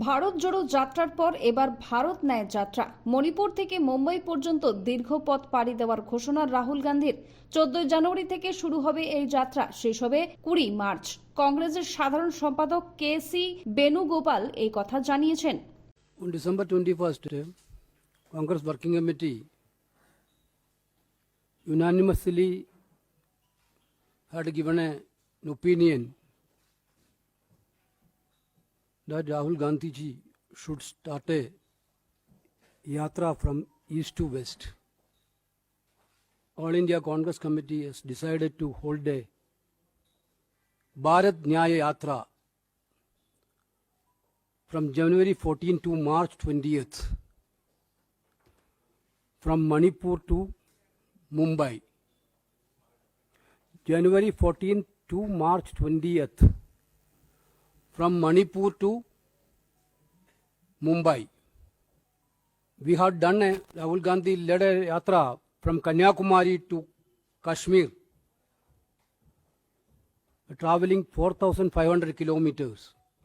ভারত জোড়ো যাত্রার পর এবার ভারত ন্যায় যাত্রা। মণিপুর থেকে মুম্বাই পর্যন্ত দীর্ঘ পথ পাড়ি দেওয়ার ঘোষণা রাহুল গান্ধীর। 14 জানুয়ারি থেকে শুরু হবে এই যাত্রা, শেষ হবে 20 মার্চ। কংগ্রেসের সাধারণ সম্পাদক কে.সি. বেনুগোপাল এই কথা জানিয়েছেন। On December 21st, Congress Working Committee unanimously had given an opinion that Rahul Gandhi ji should start a yatra from east to west. All India Congress Committee has decided to hold a Bharat Nyaya Yatra from January 14 to March 20th from Manipur to Mumbai. January 14th to March 20th from Manipur to Mumbai. We had done a Rahul Gandhi led a yatra from Kanyakumari to Kashmir, traveling 4,500 kilometers.